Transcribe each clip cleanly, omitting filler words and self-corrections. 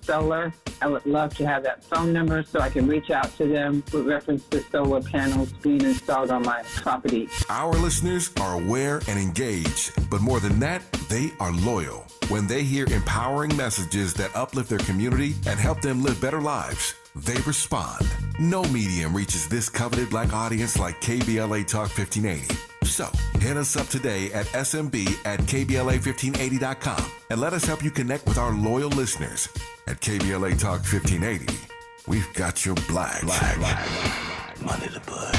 solar. I would love to have that phone number so I can reach out to them with reference to solar panels being installed on my property. Our listeners are aware and engaged, but more than that, they are loyal. When they hear empowering messages that uplift their community and help them live better lives, they respond. No medium reaches this coveted Black audience like KBLA Talk 1580. So, hit us up today at smb@kbla1580.com and let us help you connect with our loyal listeners. At KBLA Talk 1580, we've got your black under the bud.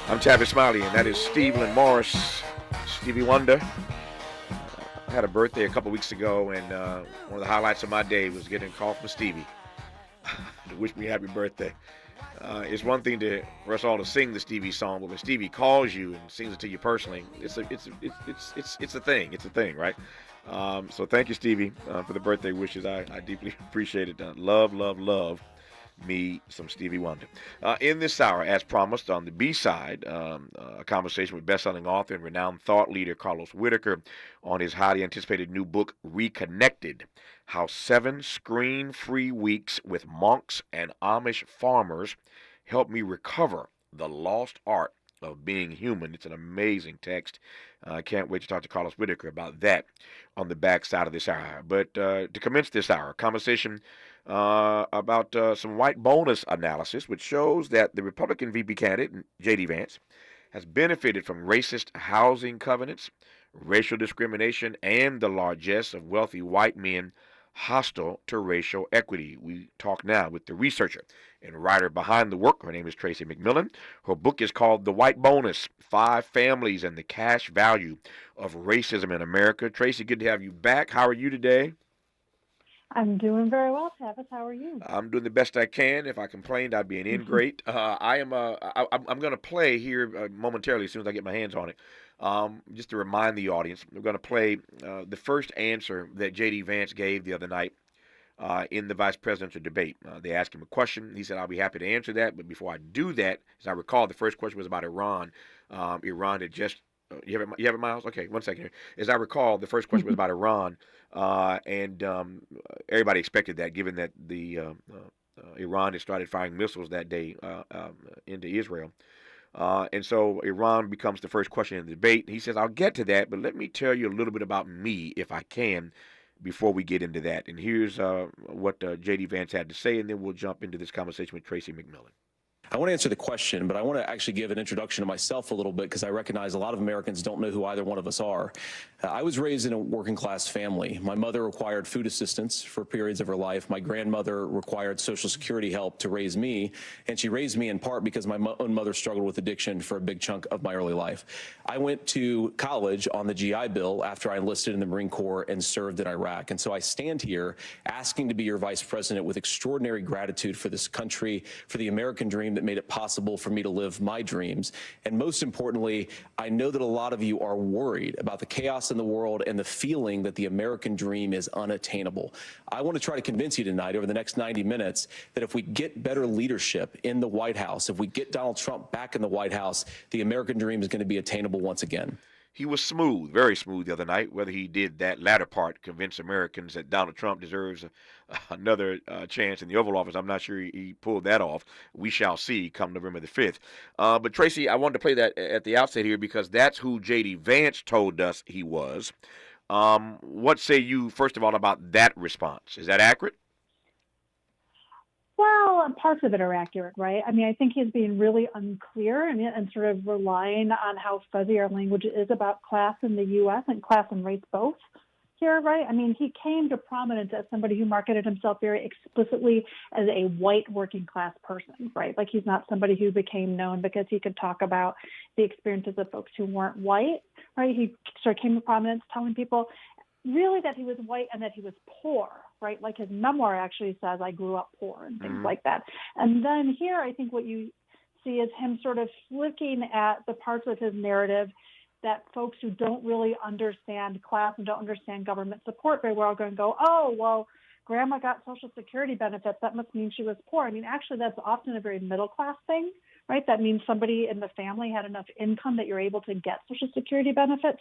I'm Tavis, Smiley, and that is Stephen Morris, Stevie Wonder. I had a birthday a couple weeks ago, and one of the highlights of my day was getting a call from Stevie to wish me happy birthday. It's one thing for us all to sing the Stevie song, but when Stevie calls you and sings it to you personally, it's a thing. It's a thing, right? So thank you, Stevie, for the birthday wishes. I deeply appreciate it. Love me some Stevie Wonder. In this hour, as promised, on the B-side, a conversation with best-selling author and renowned thought leader Carlos Whitaker on his highly anticipated new book, Reconnected: How 7 Screen-Free Weeks with Monks and Amish Farmers Helped Me Recover the Lost Art of Being Human. It's an amazing text. I can't wait to talk to Carlos Whitaker about that on the backside of this hour. But to commence this hour, a conversation about some white bonus analysis, which shows that the Republican VP candidate, J.D. Vance, has benefited from racist housing covenants, racial discrimination, and the largesse of wealthy white men hostile to racial equity. We talk now with the researcher and writer behind the work. Her name is Tracy McMillan. Her book is called The White Bonus: 5 Families and the Cash Value of Racism in America. Tracy, good to have you back. How are you today? I'm doing very well, Tavis. How are you? I'm doing the best I can. If I complained, I'd be an ingrate. I'm going to play here momentarily as soon as I get my hands on it. Just to remind the audience, we're going to play the first answer that J.D. Vance gave the other night in the vice presidential debate. They asked him a question. He said, "I'll be happy to answer that." But before I do that, as I recall, the first question was about Iran. Iran had just you have it, Miles? Okay, 1 second here. As I recall, the first question was about Iran, and everybody expected that, given that the Iran had started firing missiles that day into Israel. And so Iran becomes the first question in the debate. He says, "I'll get to that, but let me tell you a little bit about me, if I can, before we get into that." And here's what J.D. Vance had to say, and then we'll jump into this conversation with Tracy McMillan. I want to answer the question, but I want to actually give an introduction to myself a little bit, because I recognize a lot of Americans don't know who either one of us are. I was raised in a working class family. My mother required food assistance for periods of her life. My grandmother required Social Security help to raise me, and she raised me in part because my own mother struggled with addiction for a big chunk of my early life. I went to college on the GI Bill after I enlisted in the Marine Corps and served in Iraq. And so I stand here asking to be your vice president with extraordinary gratitude for this country, for the American dream that made it possible for me to live my dreams. And most importantly, I know that a lot of you are worried about the chaos in the world and the feeling that the American dream is unattainable. I want to try to convince you tonight over the next 90 minutes that if we get better leadership in the White House, if we get Donald Trump back in the White House, the American dream is going to be attainable once again. he was smooth, very smooth the other night. Whether he did that latter part, convince Americans that Donald Trump deserves another chance in the Oval Office, I'm not sure he pulled that off. We shall see come November the 5th. But Tracy, I wanted to play that at the outset here because that's who J.D. Vance told us he was. What say you, first of all, about that response? Is that accurate? Well, parts of it are accurate, right? I mean, I think he's being really unclear and sort of relying on how fuzzy our language is about class in the U.S. and class and race both here, right? I mean, he came to prominence as somebody who marketed himself very explicitly as a white working class person, right? Like he's not somebody who became known because he could talk about the experiences of folks who weren't white, right? He sort of came to prominence telling people really that he was white and that he was poor, right? Like his memoir actually says, I grew up poor and things like that. And then here, I think what you see is him sort of looking at the parts of his narrative that folks who don't really understand class and don't understand government support very well are going to go, oh, well, grandma got Social Security benefits. That must mean she was poor. I mean, actually, that's often a very middle class thing, right? That means somebody in the family had enough income that you're able to get Social Security benefits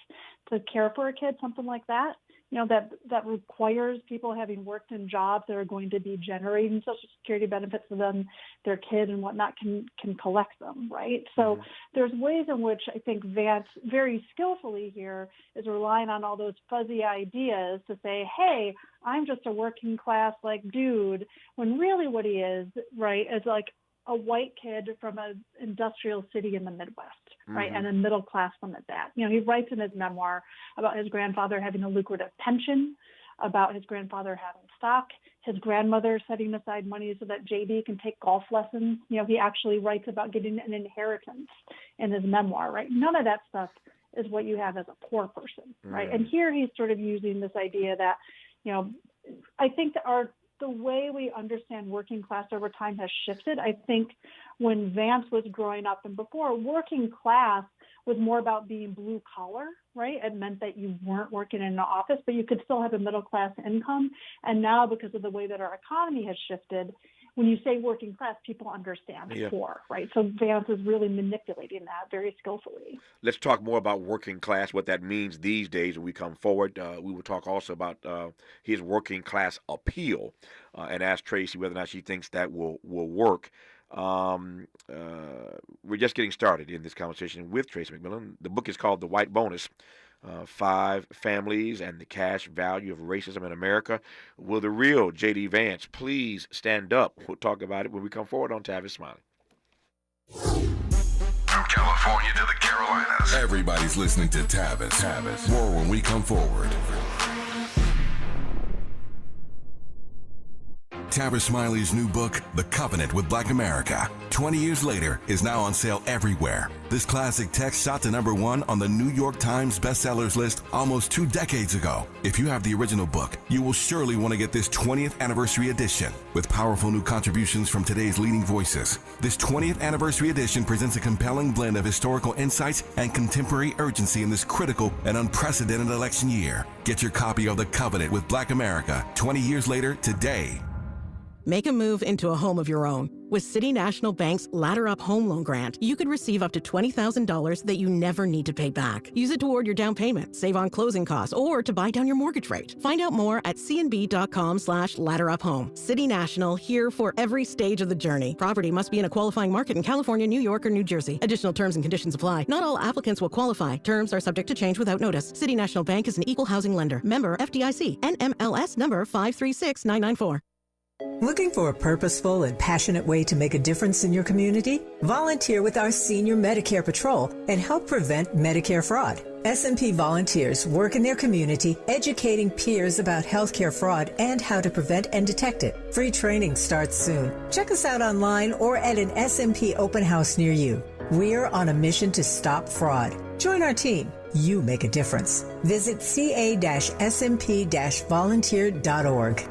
to care for a kid, something like that. You know, that requires people having worked in jobs that are going to be generating Social Security benefits so then their kid and whatnot can collect them, right? So there's ways in which I think Vance very skillfully here is relying on all those fuzzy ideas to say, hey, I'm just a working class like dude, when really what he is, right, is like a white kid from an industrial city in the Midwest, right, and a middle class one at that. You know, he writes in his memoir about his grandfather having a lucrative pension, about his grandfather having stock, his grandmother setting aside money so that JD can take golf lessons. You know, he actually writes about getting an inheritance in his memoir, right? None of that stuff is what you have as a poor person, right? And here he's sort of using this idea that, you know, I think that the way we understand working class over time has shifted. I think when Vance was growing up and before, working class was more about being blue collar, right? It meant that you weren't working in an office, but you could still have a middle class income. And now, because of the way that our economy has shifted, when you say working class, people understand poor, right? So Vance is really manipulating that very skillfully. Let's talk more about working class, what that means these days when we come forward. We will talk also about his working class appeal and ask Tracy whether or not she thinks that will work. We're just getting started in this conversation with Tracy McMillan. The book is called The White Bonus. 5 families and the cash value of racism in America. Will the real J.D. Vance please stand up? We'll talk about it when we come forward on Tavis Smiley. From California to the Carolinas, everybody's listening to Tavis. More when we come forward. Tavis Smiley's new book, The Covenant with Black America, 20 years later, is now on sale everywhere. This classic text shot to #1 on the New York Times bestsellers list almost 2 decades ago. If you have the original book, you will surely want to get this 20th anniversary edition with powerful new contributions from today's leading voices. This 20th anniversary edition presents a compelling blend of historical insights and contemporary urgency in this critical and unprecedented election year. Get your copy of The Covenant with Black America 20 years later today. Make a move into a home of your own. With City National Bank's Ladder Up Home Loan Grant, you could receive up to $20,000 that you never need to pay back. Use it toward your down payment, save on closing costs, or to buy down your mortgage rate. Find out more at cnb.com/ladderuphome. City National, here for every stage of the journey. Property must be in a qualifying market in California, New York, or New Jersey. Additional terms and conditions apply. Not all applicants will qualify. Terms are subject to change without notice. City National Bank is an equal housing lender. Member FDIC. NMLS number 536994. Looking for a purposeful and passionate way to make a difference in your community? Volunteer with our Senior Medicare Patrol and help prevent Medicare fraud. S&P volunteers work in their community educating peers about healthcare fraud and how to prevent and detect it. Free training starts soon. Check us out online or at an S&P open house near you. We're on a mission to stop fraud. Join our team. You make a difference. Visit ca-smp-volunteer.org.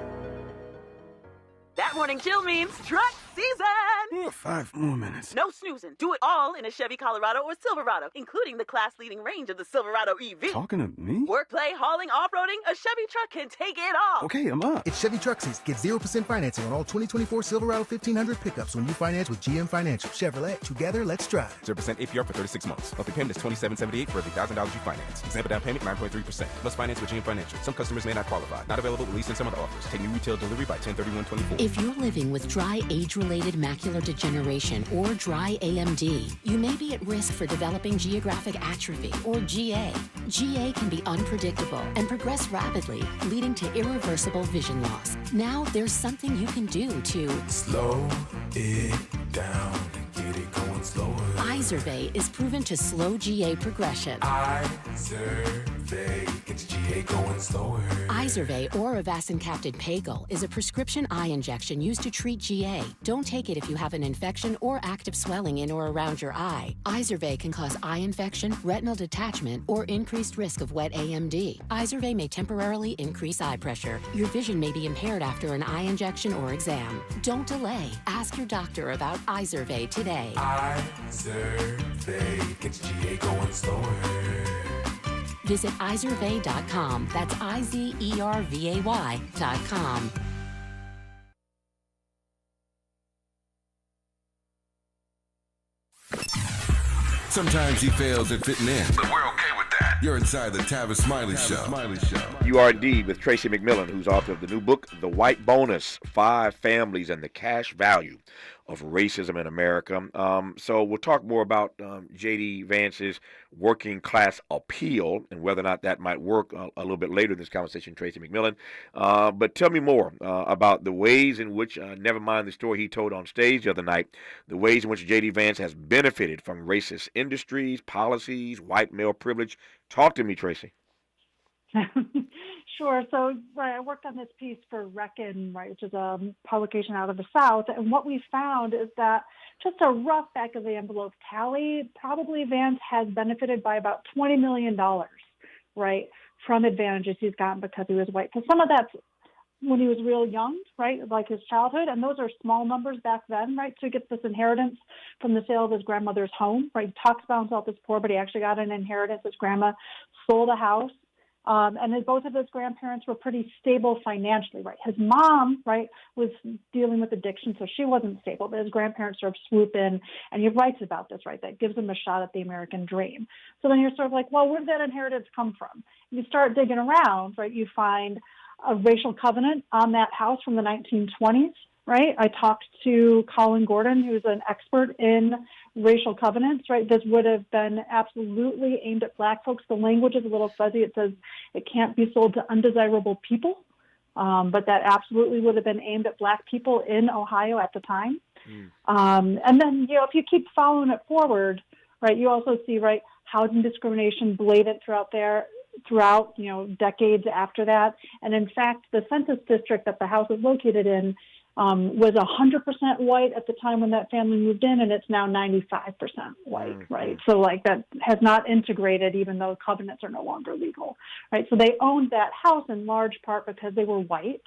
That morning chill means truck season! 5 more minutes. No snoozing. Do it all in a Chevy Colorado or Silverado, including the class-leading range of the Silverado EV. Talking to me? Work, play, hauling, off-roading, a Chevy truck can take it all. Okay, I'm up. It's Chevy Truck Season. Get 0% financing on all 2024 Silverado 1500 pickups when you finance with GM Financial. Chevrolet, together, let's drive. 0% APR for 36 months. Monthly payment is $27.78 for every $1,000 you finance. Example down payment 9.3%. Must finance with GM Financial. Some customers may not qualify. Not available at least in some other offers. Take new retail delivery by 10/31/24. If you're living with dry age-related macular degeneration or dry AMD, you may be at risk for developing geographic atrophy or GA. GA can be unpredictable and progress rapidly, leading to irreversible vision loss. Now there's something you can do to slow it down, get it going slower. Izervay is proven to slow GA progression. Izervay gets GA going slower. Izervay or avacincaptad pagel is a prescription eye injection used to treat GA. Don't take it if you have an infection or active swelling in or around your eye. Izervay can cause eye infection, retinal detachment, or increased risk of wet AMD. Izervay may temporarily increase eye pressure. Your vision may be impaired after an eye injection or exam. Don't delay. Ask your doctor about Izervay today. Izervay gets GA going slower. Visit Izervay.com. That's IZERVAY.com. Sometimes he fails at fitting in, but we're okay with that. You're inside the Tavis Smiley Show. You are indeed with Tracy McMillan, who's author of the new book, The White Bonus, 5 Families and the Cash Value of Racism in America. So we'll talk more about J.D. Vance's working class appeal and whether or not that might work a little bit later in this conversation, Tracy McMillan. But tell me more about the ways in which, never mind the story he told on stage the other night, the ways in which J.D. Vance has benefited from racist industries, policies, white male privilege. Talk to me, Tracy. Sure. So I worked on this piece for Reckon, right, which is a publication out of the South. And what we found is that just a rough back of the envelope tally, probably Vance has benefited by about $20 million, right, from advantages he's gotten because he was white. So some of that's when he was real young, right, like his childhood. And those are small numbers back then, right? So he gets this inheritance from the sale of his grandmother's home, right? He talks about himself as poor, but he actually got an inheritance. His grandma sold a house. And then both of his grandparents were pretty stable financially, right? His mom, right, was dealing with addiction, so she wasn't stable. But his grandparents sort of swoop in, and he writes about this, right? That gives him a shot at the American dream. So then you're sort of like, well, where did that inheritance come from? You start digging around, right? You find a racial covenant on that house from the 1920s, right? I talked to Colin Gordon, who's an expert in racial covenants, right? This would have been absolutely aimed at Black folks. The language is a little fuzzy. It says it can't be sold to undesirable people, but that absolutely would have been aimed at Black people in Ohio at the time. And then, if you keep following it forward, right, you also see, right, housing discrimination blatant throughout, decades after that. And in fact, the census district that the house is located in was 100% white at the time when that family moved in, and it's now 95% white, right? So that has not integrated, even though covenants are no longer legal, right? So they owned that house in large part because they were white,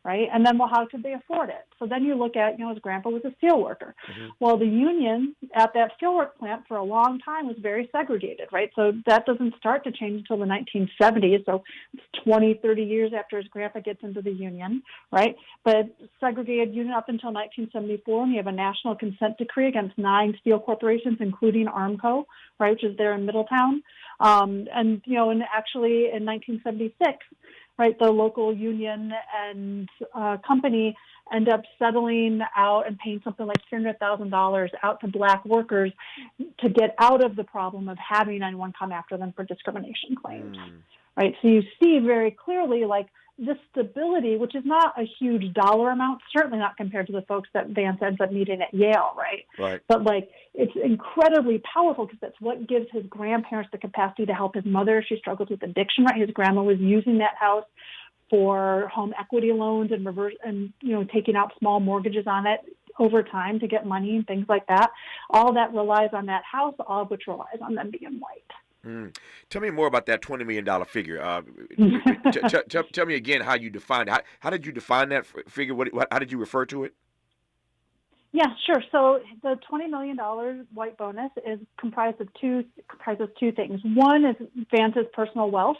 right? And then, how could they afford it? So then you look at, his grandpa was a steel worker. Well, the union at that steelwork plant for a long time was very segregated, right? So that doesn't start to change until the 1970s. So it's 20, 30 years after his grandpa gets into the union, right? But segregated union up until 1974, and you have a national consent decree against 9 steel corporations, including Armco, right, which is there in Middletown. And actually in 1976, right, the local union and company end up settling out and paying something like $300,000 out to Black workers to get out of the problem of having anyone come after them for discrimination claims, right? So you see very clearly, this stability, which is not a huge dollar amount, certainly not compared to the folks that Vance ends up meeting at Yale, right? Right. But it's incredibly powerful because that's what gives his grandparents the capacity to help his mother. She struggles with addiction, right? His grandma was using that house for home equity loans and taking out small mortgages on it over time to get money and things like that. All that relies on that house, all of which relies on them being white. Tell me more about that $20 million figure. Tell me again how you defined it. How did you define that figure? How did you refer to it? Yeah, sure. So the $20 million white bonus is comprises two things. One is Vance's personal wealth.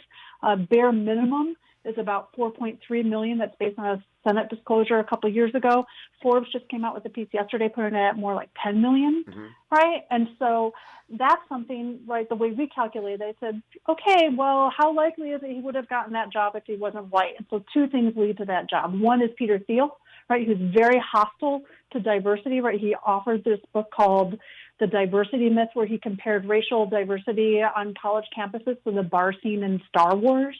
Bare minimum is about $4.3 million. That's based on a Senate disclosure a couple of years ago. Forbes just came out with a piece yesterday putting it at more like $10 million, right? And so that's something, right, the way we calculate it, they said, okay, well, how likely is it he would have gotten that job if he wasn't white? And so two things lead to that job. One is Peter Thiel, right, who's very hostile to diversity, right? He authored this book called The Diversity Myth, where he compared racial diversity on college campuses to the bar scene in Star Wars,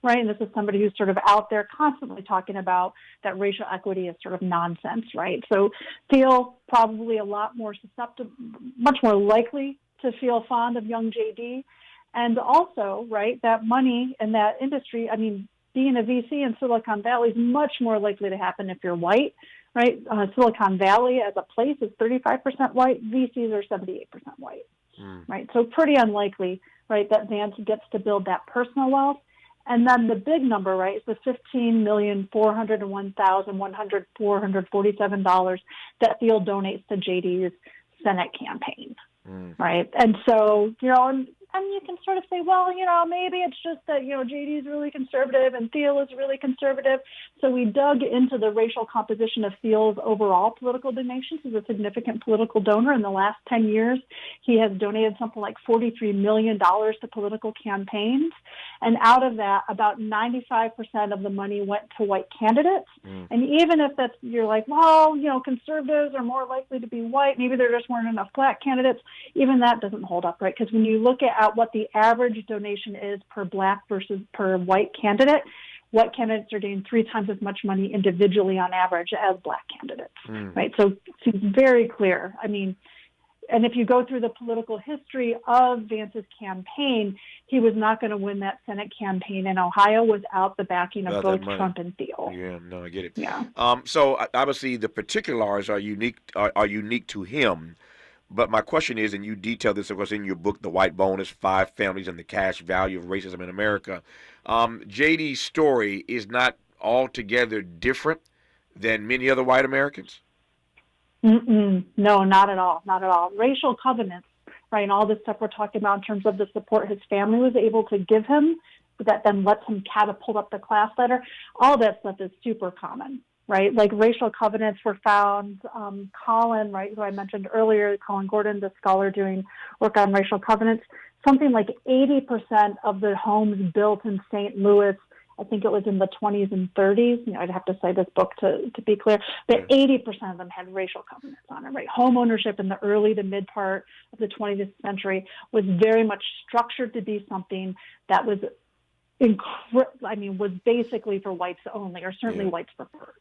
right? And this is somebody who's sort of out there constantly talking about that racial equity is sort of nonsense, right? So Thiel probably a lot more susceptible, much more likely to feel fond of young JD. And also, right, that money in that industry, I mean, being a VC in Silicon Valley is much more likely to happen if you're white, right? Silicon Valley as a place is 35% white. VCs are 78% white, right? So pretty unlikely, right, that Vance gets to build that personal wealth. And then the big number, right, is the $15,401,447 that Thiel donates to JD's Senate campaign, right? And so, you know, and you can sort of say, well, you know, maybe it's just that, you know, JD is really conservative and Thiel is really conservative. So we dug into the racial composition of Thiel's overall political donations. He's a significant political donor. In the last 10 years, he has donated something like $43 million to political campaigns. And out of that, about 95% of the money went to white candidates. And even if that's, you're like, well, you know, conservatives are more likely to be white, maybe there just weren't enough black candidates, even that doesn't hold up, right? Because when you look at what the average donation is per black versus per white candidate, white candidates are getting 3 times as much money individually on average as black candidates, right? So it's very clear. I mean, and if you go through the political history of Vance's campaign, he was not going to win that Senate campaign in Ohio without the backing of both Trump and Thiel. Yeah, no, I get it. Yeah. So obviously the particulars are unique to him. But my question is, and you detail this, of course, in your book, The White Bonus, 5 Families and the Cash Value of Racism in America. JD's story is not altogether different than many other white Americans? No, not at all. Not at all. Racial covenants, right, and all this stuff we're talking about in terms of the support his family was able to give him that then lets him catapult up the class ladder, all that stuff is super common. Right, like racial covenants were found. Colin, right, who I mentioned earlier, Colin Gordon, the scholar doing work on racial covenants, something like 80% of the homes built in St. Louis, I think it was in the 20s and 30s. You know, I'd have to cite this book to be clear, but 80% of them had racial covenants on it. Right, home ownership in the early to mid part of the 20th century was very much structured to be something that was was basically for whites only, or certainly whites preferred.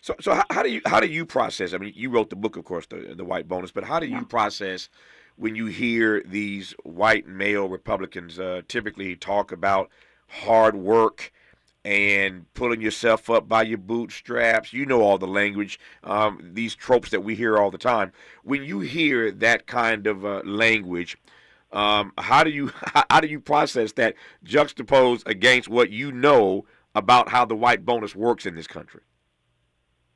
So how do you process? I mean, you wrote the book, of course, the White Bonus, but how do you process when you hear these white male Republicans typically talk about hard work and pulling yourself up by your bootstraps? You know all the language, these tropes that we hear all the time. When you hear that kind of language, how do you process that juxtaposed against what you know about how the white bonus works in this country?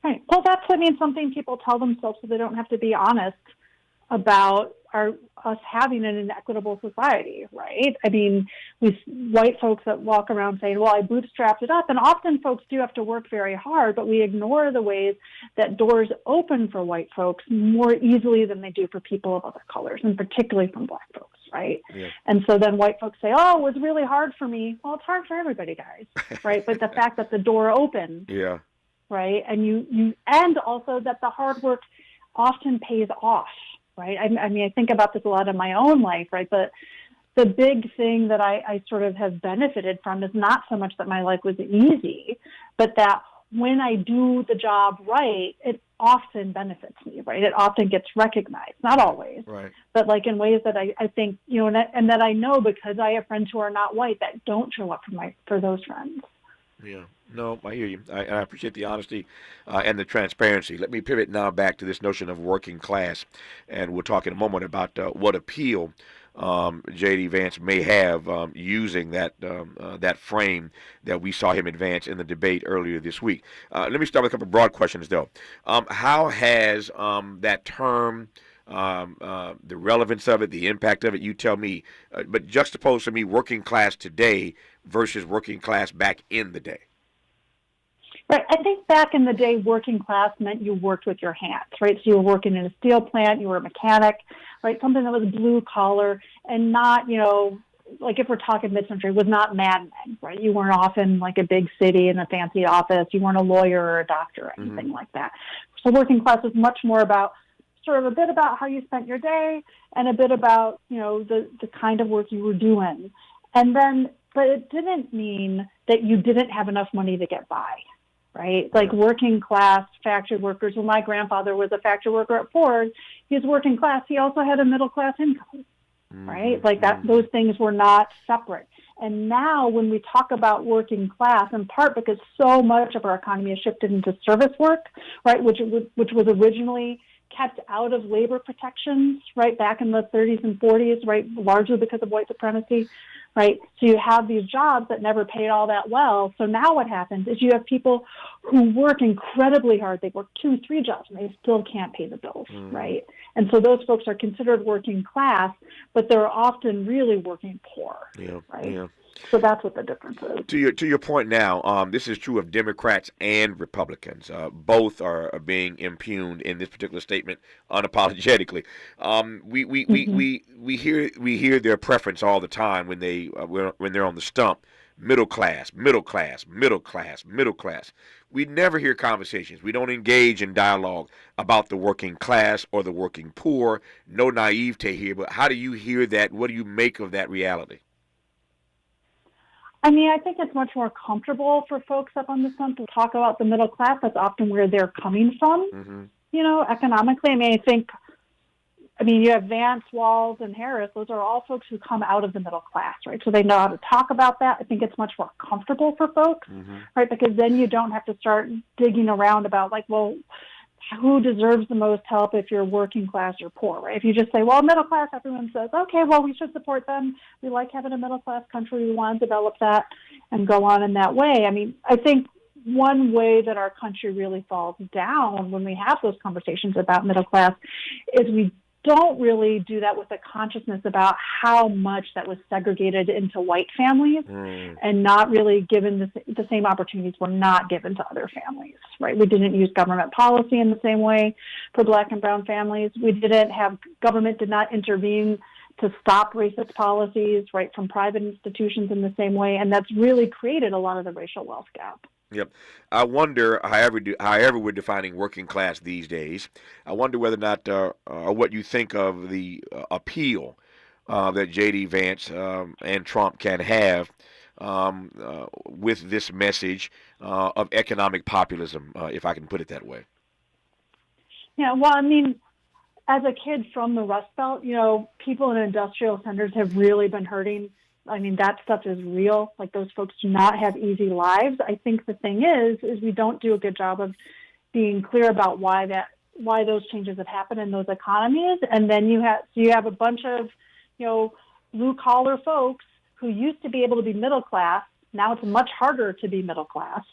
Right. Well, that's, something people tell themselves so they don't have to be honest about us having an inequitable society, right? I mean, white folks that walk around saying, well, I bootstrapped it up. And often folks do have to work very hard, but we ignore the ways that doors open for white folks more easily than they do for people of other colors, and particularly from black folks, right? Yeah. And so then white folks say, oh, it was really hard for me. Well, it's hard for everybody, guys, right? But the fact that the door opened, right? And and also that the hard work often pays off. Right. I think about this a lot in my own life, right? But the big thing that I sort of have benefited from is not so much that my life was easy, but that when I do the job right, it often benefits me, right? It often gets recognized, not always, right, but like in ways that I think, and that I know because I have friends who are not white that don't show up for those friends. Yeah. No, I hear you. I appreciate the honesty and the transparency. Let me pivot now back to this notion of working class, and we'll talk in a moment about what appeal J.D. Vance may have using that frame that we saw him advance in the debate earlier this week. Let me start with a couple of broad questions, though. How has that term, the relevance of it, the impact of it, you tell me, but juxtaposed to me working class today versus working class back in the day? Right. I think back in the day, working class meant you worked with your hands, right? So you were working in a steel plant, you were a mechanic, right? Something that was blue collar and not, like if we're talking mid-century, was not Mad Men, right? You weren't off in like a big city in a fancy office. You weren't a lawyer or a doctor or anything like that. So working class was much more about sort of a bit about how you spent your day and a bit about, the kind of work you were doing. And then, but it didn't mean that you didn't have enough money to get by. Right? Like working class factory workers. When my grandfather was a factory worker at Ford, he was working class. He also had a middle class income, right? Like that, those things were not separate. And now when we talk about working class, in part because so much of our economy has shifted into service work, right? Which was originally kept out of labor protections, right? Back in the 30s and 40s, right? Largely because of white supremacy. Right. So you have these jobs that never paid all that well. So now what happens is you have people who work incredibly hard. They work 2, 3 jobs and they still can't pay the bills. Right. And so those folks are considered working class, but they're often really working poor. Yeah. Right. Yeah. So that's what the difference is. To your point now, this is true of Democrats and Republicans. Both are being impugned in this particular statement unapologetically. We hear their preference all the time when they're on the stump. Middle class, middle class, middle class, middle class. We never hear conversations. We don't engage in dialogue about the working class or the working poor. No naivete here, but how do you hear that? What do you make of that reality? I mean, I think it's much more comfortable for folks up on the stump to talk about the middle class. That's often where they're coming from, economically. I mean, you have Vance, Walz, and Harris. Those are all folks who come out of the middle class, right? So they know how to talk about that. I think it's much more comfortable for folks, right? Because then you don't have to start digging around about like, well, who deserves the most help if you're working class or poor, right? If you just say, well, middle class, everyone says, okay, well, we should support them. We like having a middle class country. We want to develop that and go on in that way. I mean, I think one way that our country really falls down when we have those conversations about middle class is we don't really do that with a consciousness about how much that was segregated into white families and not really given the same opportunities were not given to other families, right? We didn't use government policy in the same way for Black and brown families. Government did not intervene to stop racist policies, right, from private institutions in the same way. And that's really created a lot of the racial wealth gap. Yep. I wonder, however we're defining working class these days, I wonder whether or not, or what you think of the appeal that J.D. Vance and Trump can have with this message of economic populism, if I can put it that way. Yeah, well, I mean, as a kid from the Rust Belt, people in industrial centers have really been hurting. I mean, that stuff is real. Like, those folks do not have easy lives. I think the thing is we don't do a good job of being clear about why those changes have happened in those economies. And then you have a bunch of, blue collar folks who used to be able to be middle class. Now it's much harder to be middle class,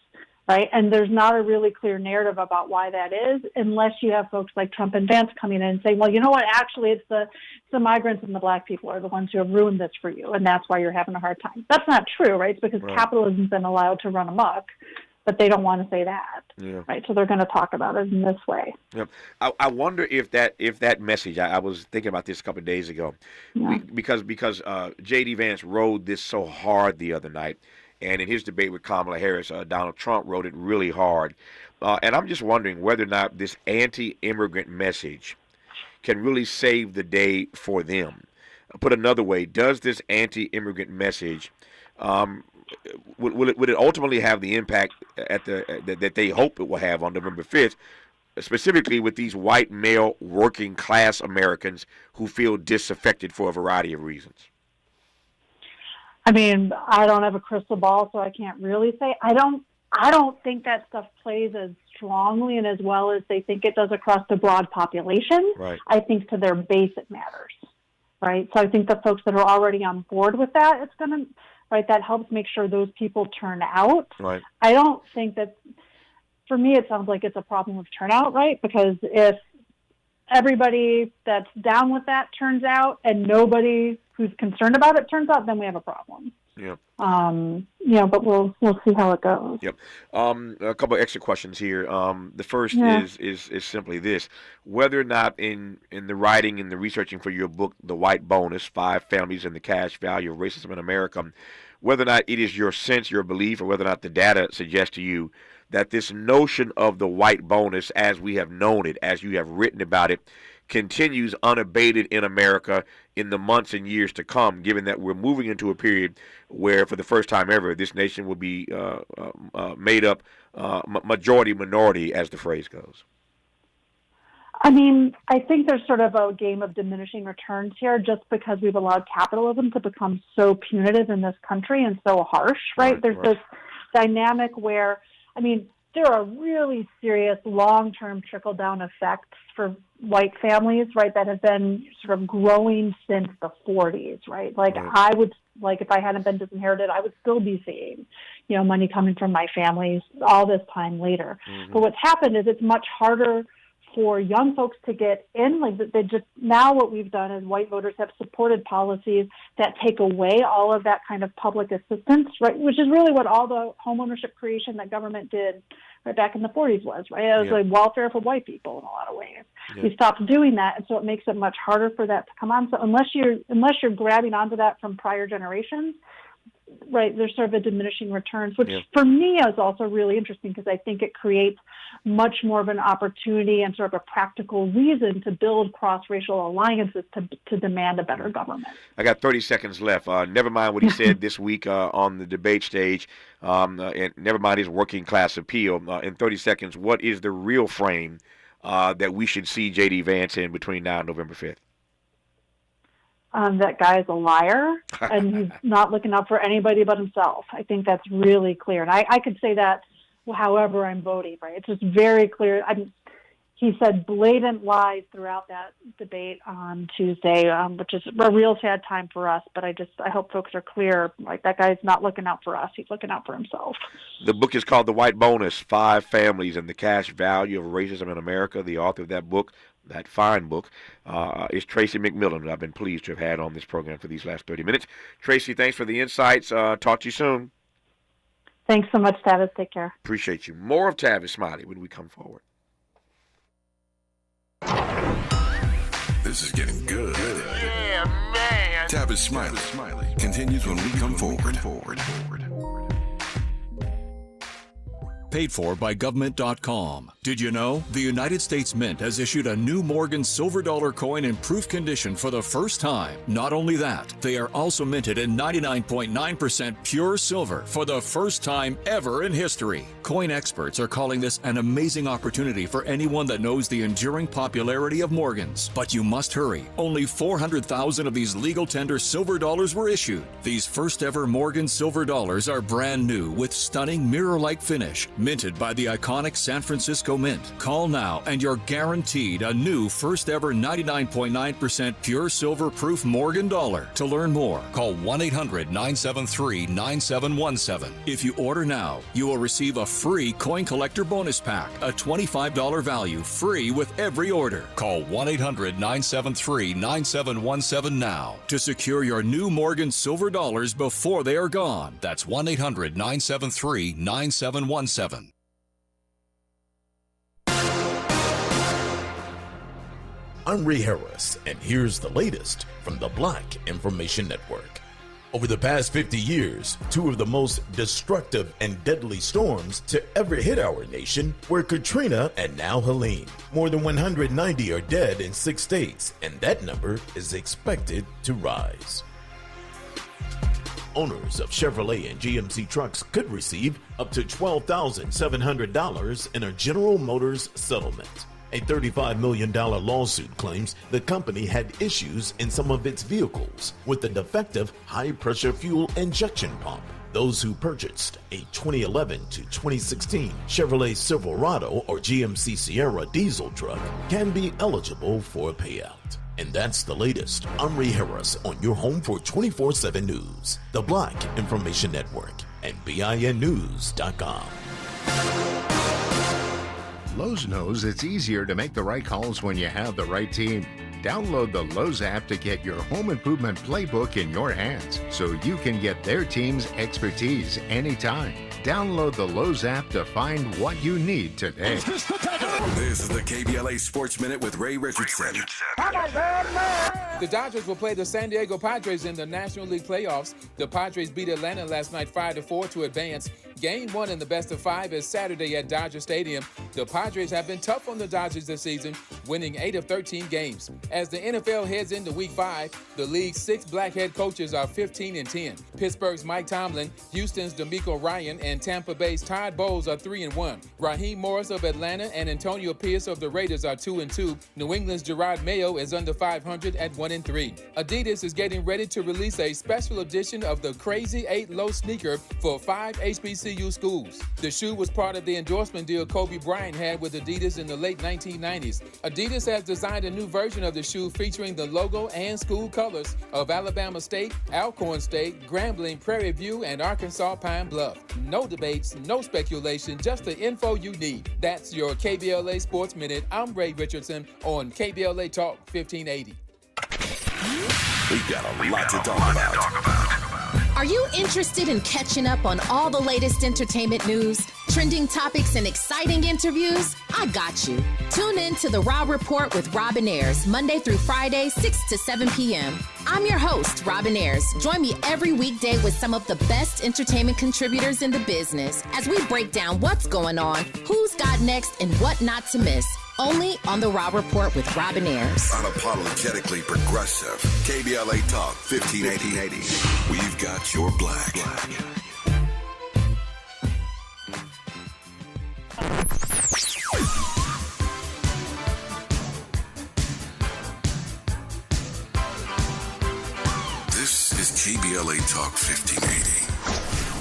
right? And there's not a really clear narrative about why that is, unless you have folks like Trump and Vance coming in and saying, well, you know what, actually it's the migrants and the Black people are the ones who have ruined this for you, and that's why you're having a hard time. That's not true, right? It's because capitalism's been allowed to run amok, but they don't want to say that, right? So they're going to talk about it in this way. Yep. I wonder if that message, I was thinking about this a couple of days ago, because J.D. Vance rode this so hard the other night, and in his debate with Kamala Harris, Donald Trump rode it really hard. And I'm just wondering whether or not this anti-immigrant message can really save the day for them. Put another way, does this anti-immigrant message, would it ultimately have the impact that they hope it will have on November 5th, specifically with these white male working class Americans who feel disaffected for a variety of reasons? I mean, I don't have a crystal ball, so I can't really say. I don't think that stuff plays as strongly and as well as they think it does across the broad population. Right. I think to their base it matters, right? So I think the folks that are already on board with that, it's going to, right, that helps make sure those people turn out. Right. I don't think that, for me, it sounds like it's a problem of turnout, right? Because if everybody that's down with that turns out and nobody who's concerned about it turns out, then we have a problem. Yeah. But we'll see how it goes. Yep. A couple of extra questions here. The first is simply this: whether or not in the writing and the researching for your book, The White Bonus: 5 Families and the Cash Value of Racism in America, whether or not it is your sense, your belief, or whether or not the data suggests to you that this notion of the white bonus, as we have known it, as you have written about it, continues unabated in America in the months and years to come, given that we're moving into a period where, for the first time ever, this nation will be made up majority-minority, as the phrase goes. I mean, I think there's sort of a game of diminishing returns here just because we've allowed capitalism to become so punitive in this country and so harsh, right? There's this dynamic where, I mean, there are really serious long-term trickle-down effects for white families, right, that have been sort of growing since the 40s, right? Like I would, like if I hadn't been disinherited, I would still be seeing, money coming from my families all this time later. But what's happened is it's much harder for young folks to get in. Like they just, now what we've done is white voters have supported policies that take away all of that kind of public assistance, right? Which is really what all the homeownership creation that government did right back in the 40s was, right? It was like welfare for white people in a lot of ways. We stopped doing that, and so it makes it much harder for that to come on. So unless you're grabbing onto that from prior generations, right, there's sort of a diminishing returns, which for me is also really interesting because I think it creates much more of an opportunity and sort of a practical reason to build cross-racial alliances to demand a better government. I got 30 seconds left. Never mind what he said this week on the debate stage, and never mind his working class appeal. In 30 seconds, what is the real frame that we should see J.D. Vance in between now and November 5th? That guy is a liar, and he's not looking out for anybody but himself. I think that's really clear. And I could say that however I'm voting, right? It's just very clear. He said blatant lies throughout that debate on Tuesday, which is a real sad time for us. But I hope folks are clear. Like, that guy's not looking out for us. He's looking out for himself. The book is called The White Bonus: 5 Families and the Cash Value of Racism in America. The author of that book, that fine book, is Tracy McMillan, who I've been pleased to have had on this program for these last 30 minutes. Tracy, thanks for the insights. Talk to you soon. Thanks so much, Tavis. Take care. Appreciate you. More of Tavis Smiley when we come forward. This is getting good. Yeah, man. Tavis Smiley continues when we come forward. Paid for by government.com. Did you know the United States Mint has issued a new Morgan silver dollar coin in proof condition for the first time? Not only that, they are also minted in 99.9% pure silver for the first time ever in history. Coin experts are calling this an amazing opportunity for anyone that knows the enduring popularity of Morgans. But you must hurry. Only 400,000 of these legal tender silver dollars were issued. These first ever Morgan silver dollars are brand new with stunning mirror-like finish, minted by the iconic San Francisco Mint. Call now and you're guaranteed a new first ever 99.9% pure silver proof Morgan dollar. To learn more, call 1-800-973-9717. If you order now, you will receive a free coin collector bonus pack, a $25 value, free with every order. Call 1-800-973-9717 now to secure your new Morgan silver dollars before they are gone. That's 1-800-973-9717. I'm Ray Harris, and here's the latest from the Black Information Network. Over the past 50 years, 2 of the most destructive and deadly storms to ever hit our nation were Katrina and now Helene. More than 190 are dead in 6 states, and that number is expected to rise. Owners of Chevrolet and GMC trucks could receive up to $12,700 in a General Motors settlement. A $35 million lawsuit claims the company had issues in some of its vehicles with a defective high-pressure fuel injection pump. Those who purchased a 2011 to 2016 Chevrolet Silverado or GMC Sierra diesel truck can be eligible for a payout. And that's the latest. I'm Ray Harris on your home for 24/7 news, the Black Information Network, and BINnews.com. Lowe's knows it's easier to make the right calls when you have the right team. Download the Lowe's app to get your home improvement playbook in your hands so you can get their team's expertise anytime. Download the Lowe's app to find what you need today. This is the KBLA Sports Minute with Ray Richardson. The Dodgers will play the San Diego Padres in the National League playoffs. The Padres beat Atlanta last night 5-4 to advance. Game 1 in the best of 5 is Saturday at Dodger Stadium. The Padres have been tough on the Dodgers this season, winning 8 of 13 games. As the NFL heads into Week 5, the league's 6 black head coaches are 15-10. Pittsburgh's Mike Tomlin, Houston's DeMeco Ryan, and Tampa Bay's Todd Bowles are 3-1. Raheem Morris of Atlanta and Antonio Pierce of the Raiders are 2-2. New England's Gerard Mayo is under 500 at 1-3. Adidas is getting ready to release a special edition of the Crazy 8 Low sneaker for 5 HBCU schools. The shoe was part of the endorsement deal Kobe Bryant had with Adidas in the late 1990s. Adidas has designed a new version of the shoe featuring the logo and school colors of Alabama State, Alcorn State, Grambling, Prairie View, and Arkansas Pine Bluff. No debates, no speculation, just the info you need. That's your KBLA Sports Minute. I'm Ray Richardson on KBLA Talk 1580. We've got a lot to talk about. Are you interested in catching up on all the latest entertainment news, trending topics, and exciting interviews? I got you. Tune in to The Raw Report with Robin Ayers, Monday through Friday, 6 to 7 p.m. I'm your host, Robin Ayers. Join me every weekday with some of the best entertainment contributors in the business as we break down what's going on, who's got next, and what not to miss. Only on The Raw Report with Robin Ayers. Unapologetically progressive. KBLA Talk 1580. We've got your black. This is KBLA Talk 1580.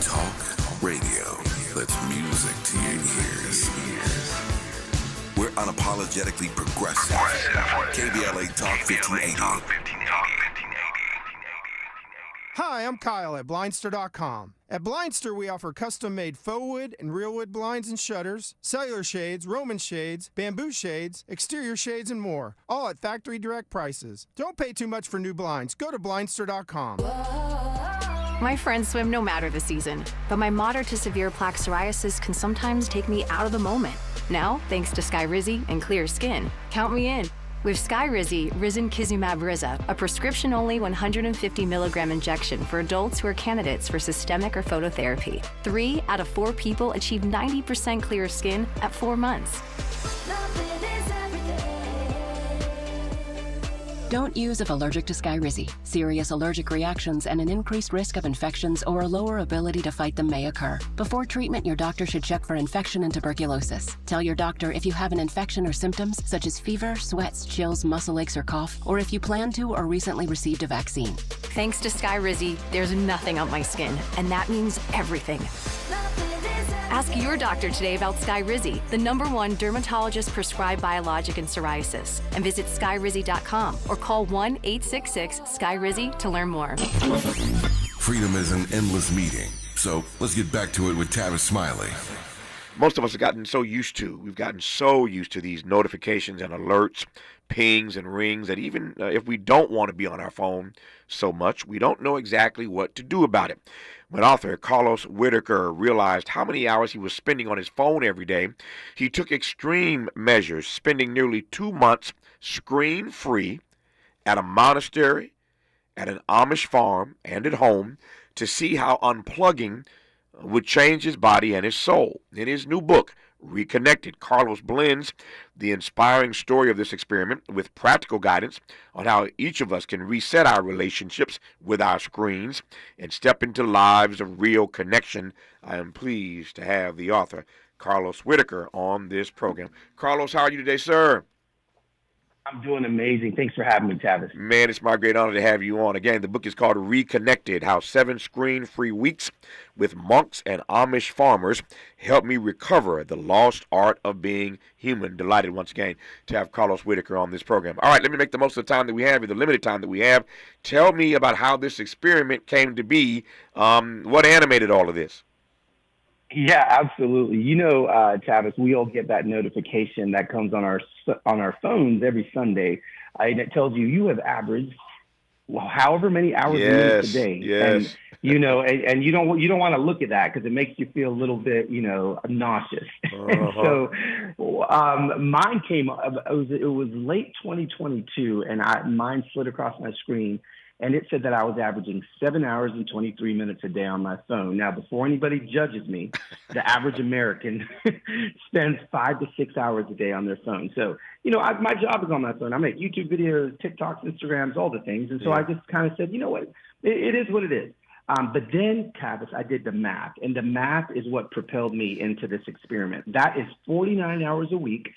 Talk radio. That's music to your ears. We're unapologetically progressive. KBLA Talk 1580. Hi, I'm Kyle at Blindster.com. At Blindster, we offer custom-made faux wood and real wood blinds and shutters, cellular shades, Roman shades, bamboo shades, exterior shades, and more, all at factory direct prices. Don't pay too much for new blinds. Go to Blindster.com. My friends swim no matter the season, but my moderate to severe plaque psoriasis can sometimes take me out of the moment. Now, thanks to Skyrizi and clear skin, count me in. With Skyrizi, Risankizumab Riza, a prescription-only 150 milligram injection for adults who are candidates for systemic or phototherapy. 3 out of 4 people achieve 90% clear skin at 4 months. Don't use if allergic to Skyrizi. Serious allergic reactions and an increased risk of infections or a lower ability to fight them may occur. Before treatment, your doctor should check for infection and tuberculosis. Tell your doctor if you have an infection or symptoms such as fever, sweats, chills, muscle aches, or cough, or if you plan to or recently received a vaccine. Thanks to Skyrizi, there's nothing on my skin, and that means everything. Ask your doctor today about Skyrizi, the #1 dermatologist-prescribed biologic in psoriasis, and visit skyrizi.com or call 1-866-SKYRIZI to learn more. Freedom is an endless meeting. So let's get back to it with Tavis Smiley. Most of us have gotten so used to, these notifications and alerts, pings and rings, that even if we don't want to be on our phone so much, we don't know exactly what to do about it. When author Carlos Whitaker realized how many hours he was spending on his phone every day, he took extreme measures, spending nearly 2 months screen-free at a monastery, at an Amish farm, and at home to see how unplugging would change his body and his soul. In his new book, Reconnected, Carlos blends the inspiring story of this experiment with practical guidance on how each of us can reset our relationships with our screens and step into lives of real connection. I am pleased to have the author, Carlos Whitaker, on this program. Carlos, how are you today, sir? I'm doing amazing. Thanks for having me, Tavis. Man, it's my great honor to have you on. Again, the book is called Reconnected, How 7 Screen-Free Weeks with Monks and Amish Farmers Helped Me Recover the Lost Art of Being Human. Delighted once again to have Carlos Whitaker on this program. All right, let me make the most of the time that we have, the limited time that we have. Tell me about how this experiment came to be. What animated all of this? Yeah, absolutely. You know, Tavis, we all get that notification that comes on our phones every Sunday, and it tells you have averaged however many hours and minutes a day. Yes. And you know, and you don't want to look at that because it makes you feel a little bit, nauseous. And so mine came. It was late 2022, and mine slid across my screen. And it said that I was averaging 7 hours and 23 minutes a day on my phone. Now, before anybody judges me, the average American spends 5 to 6 hours a day on their phone. So, my job is on my phone. I make YouTube videos, TikToks, Instagrams, all the things. And so I just kind of said, you know what, it is what it is. But then, Tavis, I did the math. And the math is what propelled me into this experiment. That is 49 hours a week.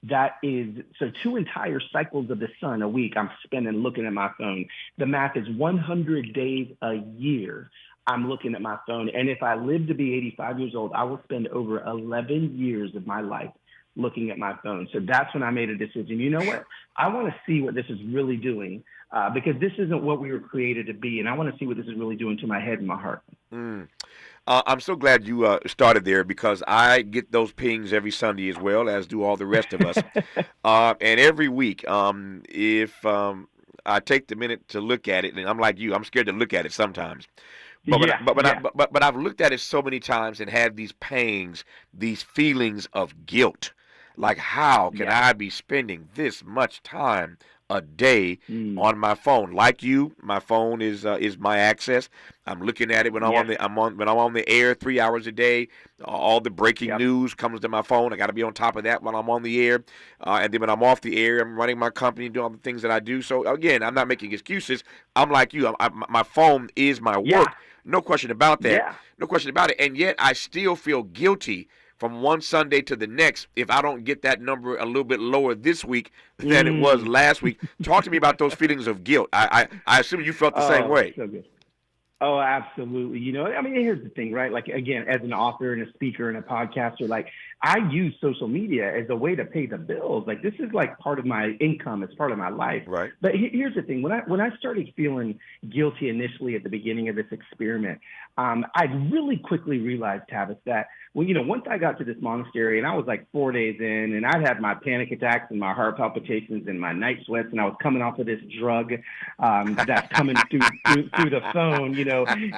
That is, so 2 entire cycles of the sun a week I'm spending looking at my phone. The math is 100 days a year I'm looking at my phone. And if I live to be 85 years old, I will spend over 11 years of my life looking at my phone. So that's when I made a decision. You know what? I want to see what this is really doing because this isn't what we were created to be. And I want to see what this is really doing to my head and my heart. I'm so glad you started there because I get those pings every Sunday as well, as do all the rest of us. And every week, if I take the minute to look at it, and I'm like you, I'm scared to look at it sometimes. But I've looked at it so many times and had these pangs, these feelings of guilt. Like, how can I be spending this much time a day on my phone? Like you, my phone is my access. I'm looking at it when I'm on the air 3 hours a day. All the breaking news comes to my phone. I got to be on top of that while I'm on the air. And then when I'm off the air, I'm running my company, doing all the things that I do. So again, I'm not making excuses. I'm like you. My phone is my work. No question about that. No question about it. And yet I still feel guilty from one Sunday to the next if I don't get that number a little bit lower this week than it was last week. Talk to me about those feelings of guilt. I assume you felt the same way. So good. Oh, absolutely. Here's the thing, right? Like, again, as an author and a speaker and a podcaster, like, I use social media as a way to pay the bills. Like, this is like part of my income. It's part of my life. Right. But here's the thing. When I started feeling guilty initially at the beginning of this experiment, I really quickly realized, Tavis, that once I got to this monastery and I was like 4 days in and I'd had my panic attacks and my heart palpitations and my night sweats and I was coming off of this drug that's coming through the phone,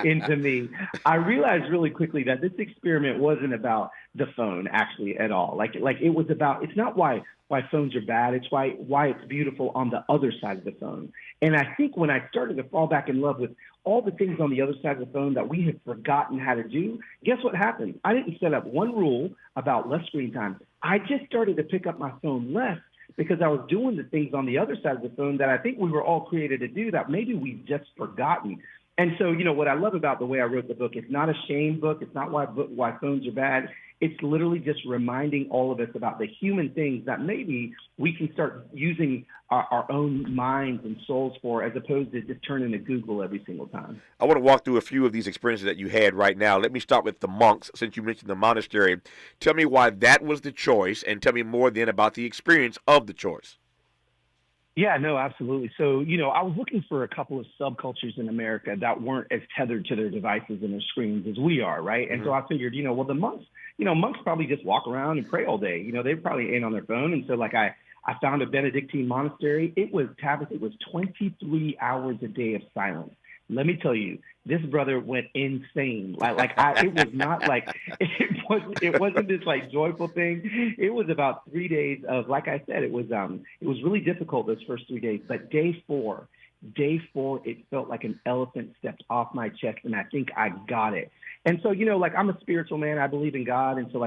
into me, I realized really quickly that this experiment wasn't about the phone actually at all. Like it was about, it's not why phones are bad. It's why it's beautiful on the other side of the phone. And I think when I started to fall back in love with all the things on the other side of the phone that we had forgotten how to do, guess what happened? I didn't set up one rule about less screen time. I just started to pick up my phone less because I was doing the things on the other side of the phone that I think we were all created to do that maybe we've just forgotten. And so, what I love about the way I wrote the book, it's not a shame book. It's not why phones are bad. It's literally just reminding all of us about the human things that maybe we can start using our own minds and souls for, as opposed to just turning to Google every single time. I want to walk through a few of these experiences that you had right now. Let me start with the monks, since you mentioned the monastery. Tell me why that was the choice, and tell me more then about the experience of the choice. Yeah, no, absolutely. So, I was looking for a couple of subcultures in America that weren't as tethered to their devices and their screens as we are, right? And so I figured, the monks, monks probably just walk around and pray all day. They probably ain't on their phone. And so, I found a Benedictine monastery. It was 23 hours a day of silence. Let me tell you, this brother went insane. It was not like it wasn't this like joyful thing. It was about 3 days of, like I said, it was really difficult those first 3 days. But day four, it felt like an elephant stepped off my chest, and I think I got it. And so, I'm a spiritual man. I believe in God. And so,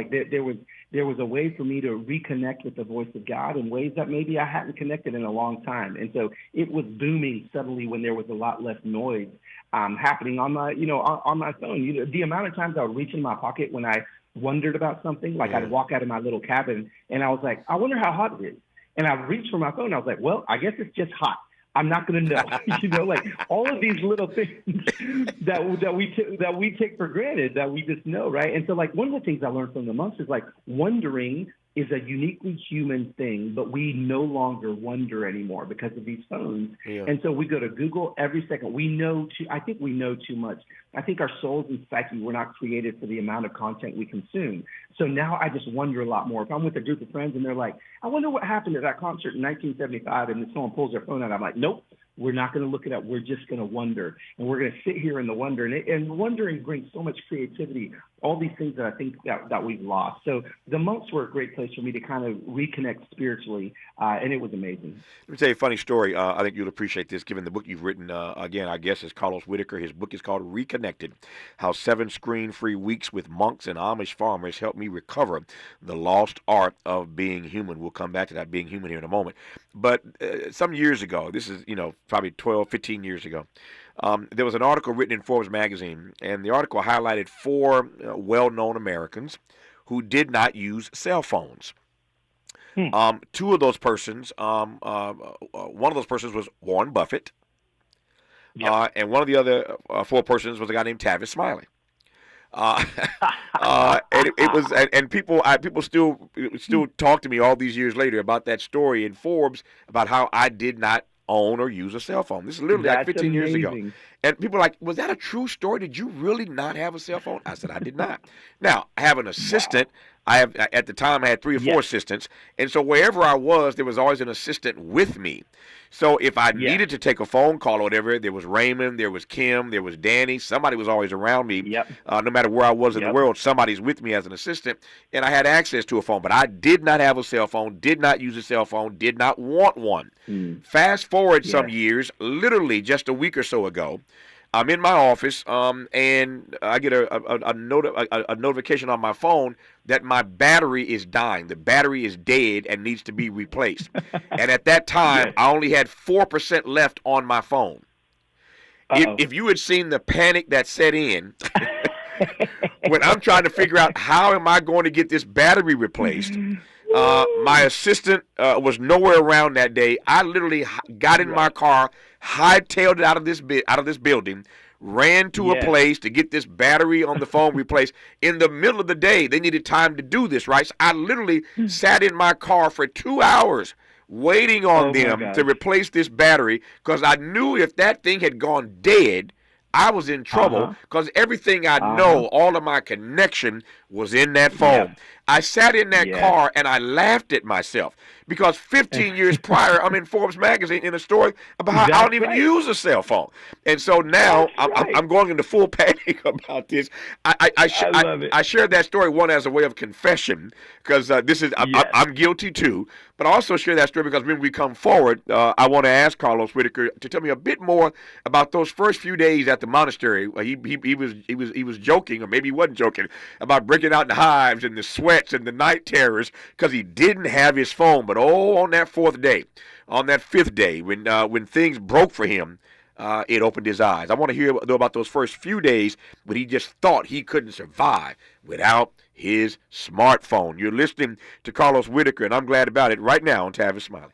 there was a way for me to reconnect with the voice of God in ways that maybe I hadn't connected in a long time. And so it was booming suddenly when there was a lot less noise happening on my, on my phone. The amount of times I would reach in my pocket when I wondered about something, I'd walk out of my little cabin and I was like, I wonder how hot it is. And I reached for my phone. I was like, well, I guess it's just hot. I'm not going to know. Like all of these little things that we take for granted that we just know, right? And so like one of the things I learned from the monks is like wondering is a uniquely human thing, but we no longer wonder anymore because of these phones. Yeah. And so we go to Google every second. I think we know too much. I think our souls and psyche were not created for the amount of content we consume. So now I just wonder a lot more. If I'm with a group of friends and they're like, I wonder what happened at that concert in 1975, and then someone pulls their phone out, I'm like, nope. We're not going to look it up. We're just going to wonder. And we're going to sit here in the wonder. And wondering brings so much creativity, all these things that I think that we've lost. So the monks were a great place for me to kind of reconnect spiritually, and it was amazing. Let me tell you a funny story. I think you'll appreciate this, given the book you've written. Again, I guess it's Carlos Whitaker. His book is called Reconnected, How 7 Screen-Free Weeks with Monks and Amish Farmers Helped Me Recover the Lost Art of Being Human. We'll come back to that being human here in a moment. But some years ago, this is, probably 12, 15 years ago, there was an article written in Forbes magazine, and the article highlighted 4 well-known Americans who did not use cell phones. 2 of those persons, one of those persons was Warren Buffett, and one of the other 4 persons was a guy named Tavis Smiley. And it was, and people still talk to me all these years later about that story in Forbes about how I did not own or use a cell phone. This is literally like 15 years ago. And people are like, was that a true story? Did you really not have a cell phone? I said, I did not. Now, I have an assistant. At the time, I had 3 or 4 assistants. And so wherever I was, there was always an assistant with me. So if I needed to take a phone call or whatever, there was Raymond, there was Kim, there was Danny. Somebody was always around me. No matter where I was in the world, somebody's with me as an assistant. And I had access to a phone. But I did not have a cell phone, did not use a cell phone, did not want one. Fast forward some years, literally just a week or so ago, I'm in my office, and I get a notification on my phone that my battery is dying. The battery is dead and needs to be replaced. And at that time, I only had 4% left on my phone. If you had seen the panic that set in when I'm trying to figure out how am I going to get this battery replaced, my assistant was nowhere around that day. I literally got in my car, hightailed it out of this building, ran to a place to get this battery on the phone replaced. In the middle of the day, they needed time to do this, right? So I literally sat in my car for 2 hours waiting on them to replace this battery because I knew if that thing had gone dead, I was in trouble because everything I know, all of my connection was in that phone. I sat in that car and I laughed at myself because 15 years prior, I'm in Forbes magazine in a story about how I don't even use a cell phone. And so now I'm going into full panic about this. I shared that story, one, as a way of confession because I'm guilty too. But I also share that story because when we come forward, I want to ask Carlos Whitaker to tell me a bit more about those first few days at the monastery. He was joking, or maybe he wasn't joking, about breaking out in hives and the sweats and the night terrors because he didn't have his phone. But on that 4th day, on that 5th day, when things broke for him, it opened his eyes. I want to hear though about those first few days when he just thought he couldn't survive without his smartphone. You're listening to Carlos Whitaker, and I'm glad about it right now on Tavis Smiley.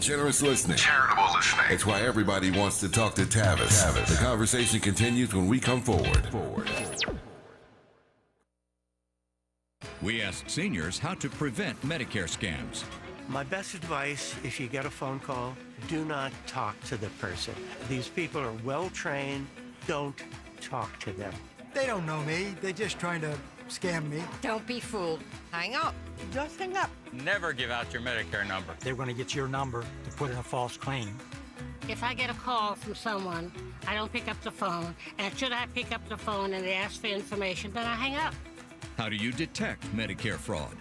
Generous listening. Charitable listening. It's why everybody wants to talk to Tavis. The conversation continues when we come forward. We asked seniors how to prevent Medicare scams. My best advice, if you get a phone call, do not talk to the person. These people are well-trained. Don't talk to them. They don't know me. They're just trying to scam me. Don't be fooled. Hang up. Just hang up. Never give out your Medicare number. They're going to get your number to put in a false claim. If I get a call from someone, I don't pick up the phone. And should I pick up the phone and they ask for information, then I hang up. How do you detect Medicare fraud?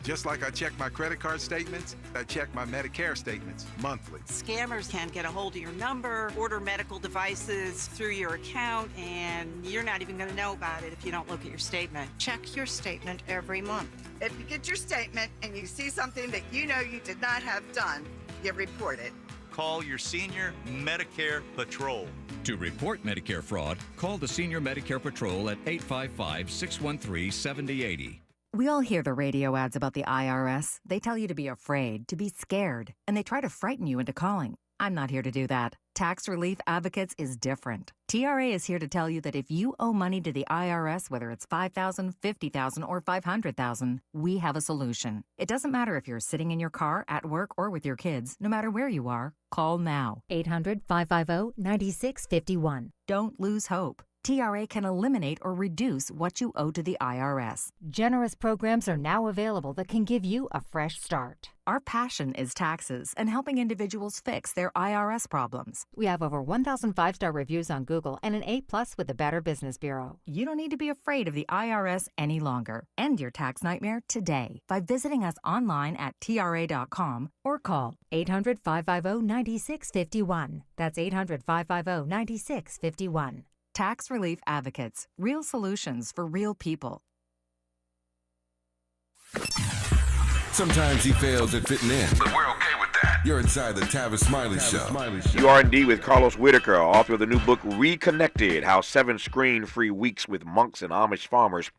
Just like I check my credit card statements, I check my Medicare statements monthly. Scammers can get a hold of your number, order medical devices through your account, and you're not even going to know about it if you don't look at your statement. Check your statement every month. If you get your statement and you see something that you know you did not have done, you report it. Call your Senior Medicare Patrol. To report Medicare fraud, call the Senior Medicare Patrol at 855-613-7080. We all hear the radio ads about the IRS. They tell you to be afraid, to be scared, and they try to frighten you into calling. I'm not here to do that. Tax Relief Advocates is different. TRA is here to tell you that if you owe money to the IRS, whether it's $5,000, $50,000, or $500,000, we have a solution. It doesn't matter if you're sitting in your car, at work, or with your kids. No matter where you are, call now. 800-550-9651. Don't lose hope. TRA can eliminate or reduce what you owe to the IRS. Generous programs are now available that can give you a fresh start. Our passion is taxes and helping individuals fix their IRS problems. We have over 1,000 5-star reviews on Google and an A+ with the Better Business Bureau. You don't need to be afraid of the IRS any longer. End your tax nightmare today by visiting us online at TRA.com or call 800-550-9651. That's 800-550-9651. Tax Relief Advocates. Real solutions for real people. Sometimes he fails at fitting in, but we're okay with that. You're inside the Tavis Smiley Show. You are indeed with Carlos Whitaker, author of the new book, Reconnected, How 7 Screen-Free Weeks with Monks and Amish Farmers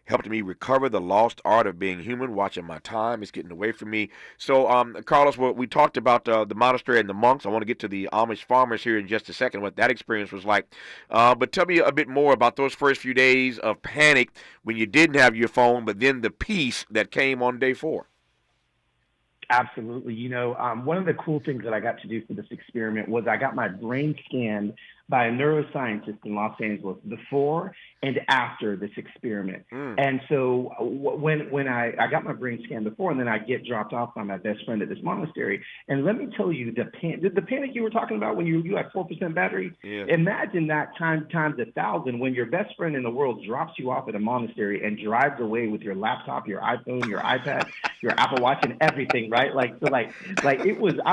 helped me recover the lost art of being human. Watching my time is getting away from me. So, Carlos, we talked about the monastery and the monks. I want to get to the Amish farmers here in just a second, what that experience was like. But tell me a bit more about those first few days of panic when you didn't have your phone, but then the peace that came on day 4. Absolutely. One of the cool things that I got to do for this experiment was I got my brain scanned by a neuroscientist in Los Angeles before and after this experiment. And so when I got my brain scanned before, and then I get dropped off by my best friend at this monastery, and let me tell you, the panic you were talking about when you had 4% battery, imagine that times 1,000 when your best friend in the world drops you off at a monastery and drives away with your laptop, your iPhone, your iPad, your Apple Watch, and everything, right? I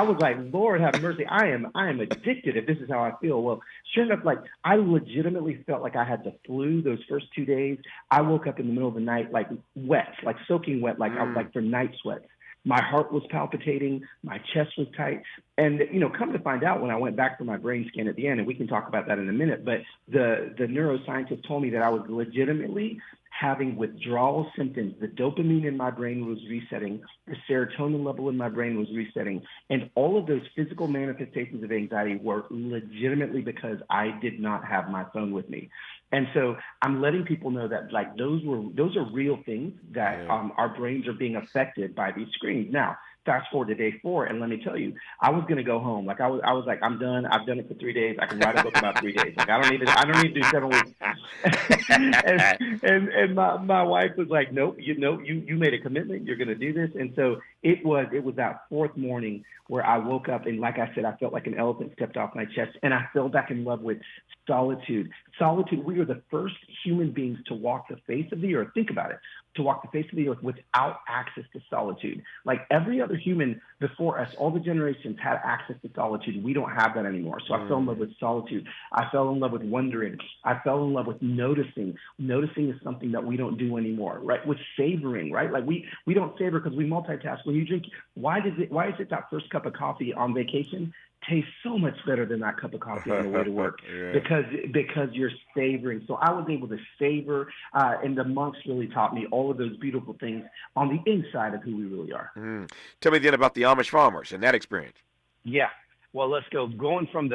was like, Lord have mercy, I am addicted if this is how I feel. Well, sure enough, I legitimately felt like I had the flu those first 2 days. I woke up in the middle of the night, wet, soaking wet, I was for night sweats. My heart was palpitating, my chest was tight. And, come to find out when I went back for my brain scan at the end, and we can talk about that in a minute, but the neuroscientist told me that I was legitimately having withdrawal symptoms. The dopamine in my brain was resetting. The serotonin level in my brain was resetting. And all of those physical manifestations of anxiety were legitimately because I did not have my phone with me. And so I'm letting people know that those are real things that our brains are being affected by these screens. Now, fast forward to day 4, and let me tell you, I was going to go home. I was like, I'm done. I've done it for 3 days. I can write a book about 3 days. I don't need to do 7 weeks. and my wife was like, nope, you made a commitment. You're going to do this. And so it was that 4th morning where I woke up, and like I said, I felt like an elephant stepped off my chest, and I fell back in love with solitude. Solitude, we are the first human beings to walk the face of the earth. Think about it. To walk the face of the earth without access to solitude. Like every other human before us, all the generations had access to solitude. We don't have that anymore. So I fell in love with solitude. I fell in love with wondering. I fell in love with noticing. Noticing is something that we don't do anymore, right? With savoring, right? We don't savor because we multitask. When you drink, why is it that first cup of coffee on vacation tastes so much better than that cup of coffee on the way to work? Because you're savoring. So I was able to savor, and the monks really taught me all of those beautiful things on the inside of who we really are. Tell me then about the Amish farmers and that experience. Yeah. Well, let's go. Going from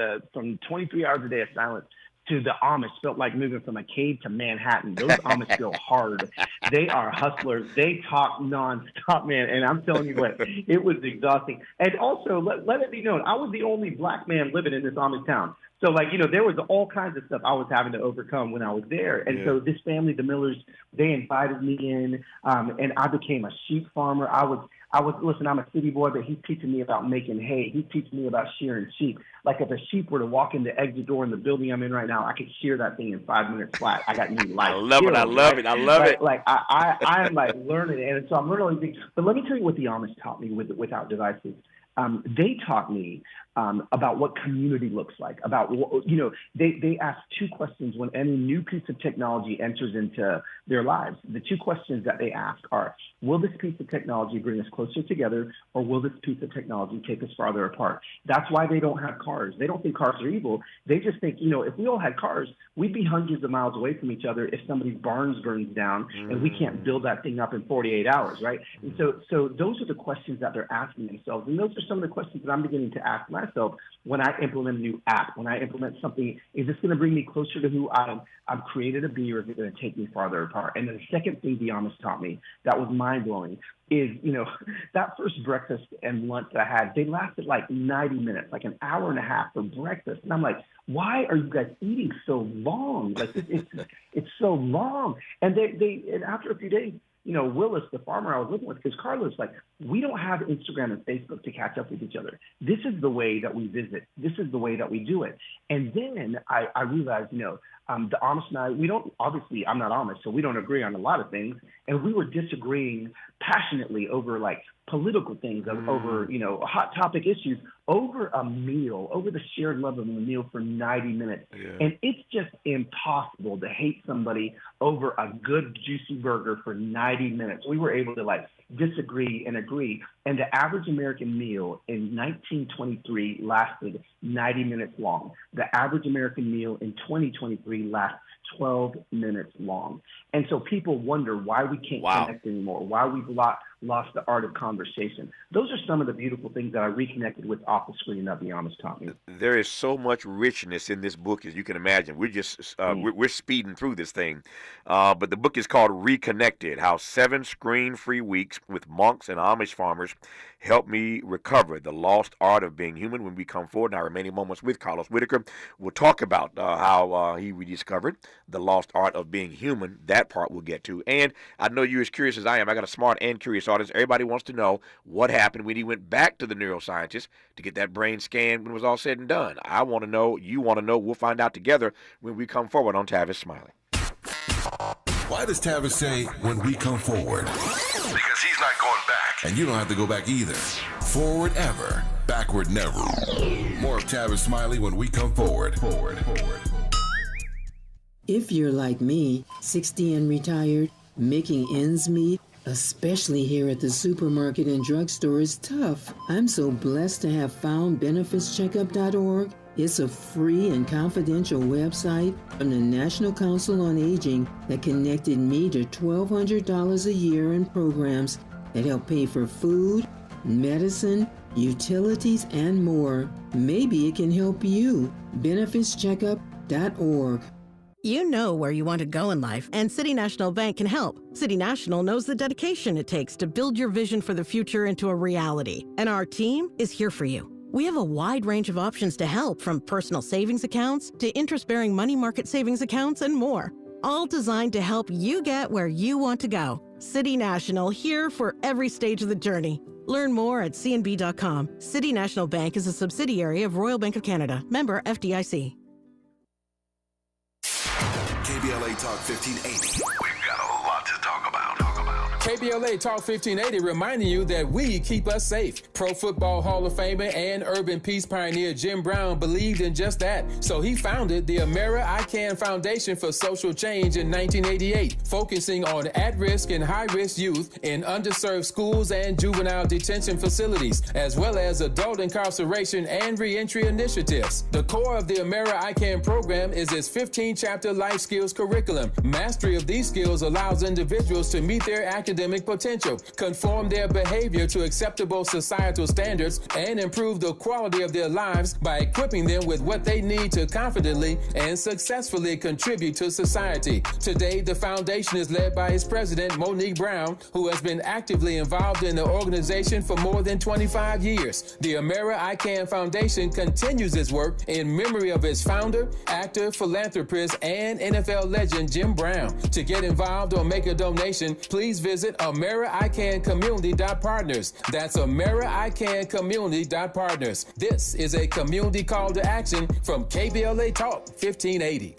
23 hours a day of silence to the Amish felt like moving from a cave to Manhattan. Those Amish go hard. They are hustlers. They talk nonstop, man. And I'm telling you what, it was exhausting. And also, let it be known, I was the only black man living in this Amish town. So, there was all kinds of stuff I was having to overcome when I was there. And so this family, the Millers, they invited me in, and I became a sheep farmer. Listen, I'm a city boy, but he's teaching me about making hay. He's teaching me about shearing sheep. Like if a sheep were to walk in the exit door in the building I'm in right now, I could shear that thing in 5 minutes flat. I got new life. I love it. I love it. I am learning it. And so I'm learning all these things. But let me tell you what the Amish taught me without devices. They taught me about what community looks like, about, you know, they ask two questions when any new piece of technology enters into their lives. The two questions that they ask are, will this piece of technology bring us closer together, or will this piece of technology take us farther apart? That's why they don't have cars. They don't think cars are evil. They just think, you know, if we all had cars, we'd be hundreds of miles away from each other if somebody's barns burns down and we can't build that thing up in 48 hours, right? And so those are the questions that they're asking themselves. And those are some of the questions that I'm beginning to ask myself when I implement a new app, when I implement something. Is this going to bring me closer to who I'm created to be, or is it going to take me farther apart? And then the second thing the Amish taught me that was mind-blowing is, you know, that first breakfast and lunch that I had, they lasted like 90 minutes, like an hour and a half for breakfast. And I'm like, why are you guys eating so long? Like, it's so long. And and after a few days, you know, Willis, the farmer I was living with, because Carlos, like, we don't have Instagram and Facebook to catch up with each other. This is the way that we visit. This is the way that we do it. And then I realized, you know, the Amish and I, we don't, obviously I'm not Amish, so we don't agree on a lot of things. And we were disagreeing passionately over like political things, over, you know, hot topic issues, over a meal, over the shared love of a meal for 90 minutes. Yeah. And it's just impossible to hate somebody over a good, juicy burger for 90 minutes. We were able to like disagree and agree. And the average American meal in 1923 lasted 90 minutes long. The average American meal in 2023 lasts 12 minutes long. And so people wonder why we can't connect anymore, why we've lost the art of conversation. Those are some of the beautiful things that I reconnected with off the screen that the Amish taught me. There is so much richness in this book, as you can imagine. We're just we're speeding through this thing. But the book is called Reconnected, How 7 Screen-Free Weeks with Monks and Amish Farmers Help Me Recover the Lost Art of Being Human. When we come forward in our remaining moments with Carlos Whitaker, we'll talk about how he rediscovered the lost art of being human. That part we'll get to. And I know you're as curious as I am. I got a smart and curious audience. Everybody wants to know what happened when he went back to the neuroscientist to get that brain scan when it was all said and done. I want to know. You want to know. We'll find out together when we come forward on Tavis Smiley. Why does Tavis say when we come forward? Because he's not going back. And you don't have to go back either. Forward ever, backward never. More of Tavis Smiley when we come forward. If you're like me, 60 and retired, making ends meet, especially here at the supermarket and drugstore, is tough. I'm so blessed to have found benefitscheckup.org. It's a free and confidential website from the National Council on Aging that connected me to $1,200 a year in programs that help pay for food, medicine, utilities, and more. Maybe it can help you. benefitscheckup.org. You know where you want to go in life, and City National Bank can help. City National knows the dedication it takes to build your vision for the future into a reality, and our team is here for you. We have a wide range of options to help, from personal savings accounts to interest-bearing money market savings accounts and more, all designed to help you get where you want to go. City National, here for every stage of the journey. Learn more at cnb.com. City National Bank is a subsidiary of Royal Bank of Canada, member FDIC. KBLA Talk 1580. We've got a lot to talk about. KBLA Talk 1580 reminding you that we keep us safe. Pro Football Hall of Famer and urban peace pioneer Jim Brown believed in just that. So he founded the AmeriCAN Foundation for Social Change in 1988, focusing on at-risk and high-risk youth in underserved schools and juvenile detention facilities, as well as adult incarceration and reentry initiatives. The core of the AmeriCAN program is its 15-chapter life skills curriculum. Mastery of these skills allows individuals to meet their academic potential, conform their behavior to acceptable societal standards, and improve the quality of their lives by equipping them with what they need to confidently and successfully contribute to society. Today, the foundation is led by its president, Monique Brown, who has been actively involved in the organization for more than 25 years. The AmeriCAN Foundation continues its work in memory of its founder, actor, philanthropist, and NFL legend Jim Brown. To get involved or make a donation, please visit AmeriCANCommunity.partners. That's AmeriCANCommunity.partners. This is a community call to action from KBLA Talk 1580.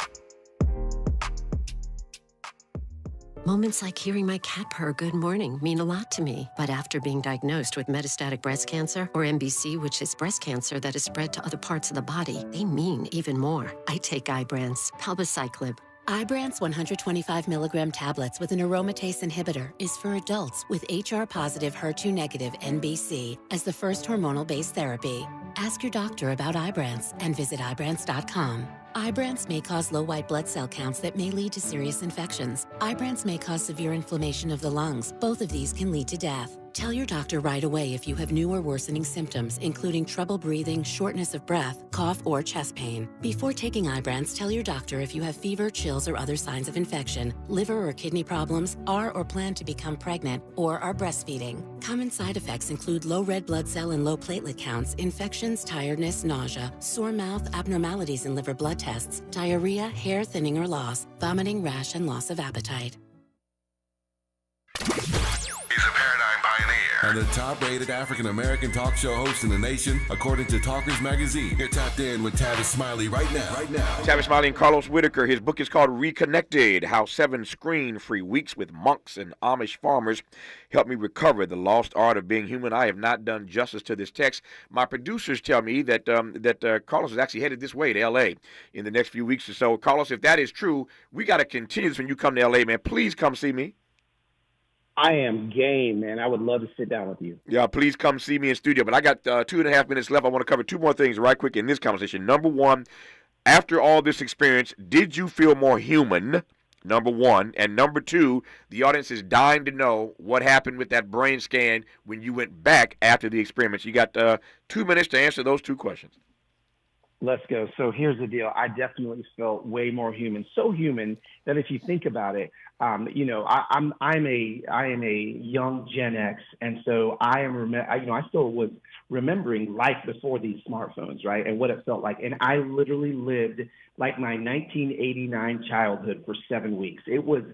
Moments like hearing my cat purr good morning mean a lot to me. But after being diagnosed with metastatic breast cancer, or MBC, which is breast cancer that is spread to other parts of the body, they mean even more. I take Ibrance, palbociclib. Ibrance 125 milligram tablets with an aromatase inhibitor is for adults with HR-positive, HER2-negative MBC as the first hormonal-based therapy. Ask your doctor about Ibrance and visit Ibrance.com. Ibrance may cause low white blood cell counts that may lead to serious infections. Ibrance may cause severe inflammation of the lungs. Both of these can lead to death. Tell your doctor right away if you have new or worsening symptoms, including trouble breathing, shortness of breath, cough, or chest pain. Before taking Ibrance, tell your doctor if you have fever, chills, or other signs of infection, liver or kidney problems, are or plan to become pregnant, or are breastfeeding. Common side effects include low red blood cell and low platelet counts, infections, tiredness, nausea, sore mouth, abnormalities in liver blood tests, diarrhea, hair thinning or loss, vomiting, rash, and loss of appetite. And the top-rated African-American talk show host in the nation, according to Talkers Magazine. You're tapped in with Tavis Smiley right now. Tavis Smiley and Carlos Whitaker. His book is called Reconnected, How 7 Screen-Free Weeks with Monks and Amish Farmers Helped Me Recover the Lost Art of Being Human. I have not done justice to this text. My producers tell me that Carlos is actually headed this way to L.A. in the next few weeks or so. Carlos, if that is true, we got to continue this when you come to L.A., man. Please come see me. I am game, man. I would love to sit down with you. Yeah, please come see me in studio. But I got 2.5 minutes left. I want to cover two more things right quick in this conversation. Number one, after all this experience, did you feel more human? Number one. And number two, the audience is dying to know what happened with that brain scan when you went back after the experiments. You got 2 minutes to answer those two questions. Let's go. So here's the deal. I definitely felt way more human. So human that if you think about it, I am a young Gen X, and so I still was remembering life before these smartphones, right, and what it felt like. And I literally lived like my 1989 childhood for 7 weeks. It was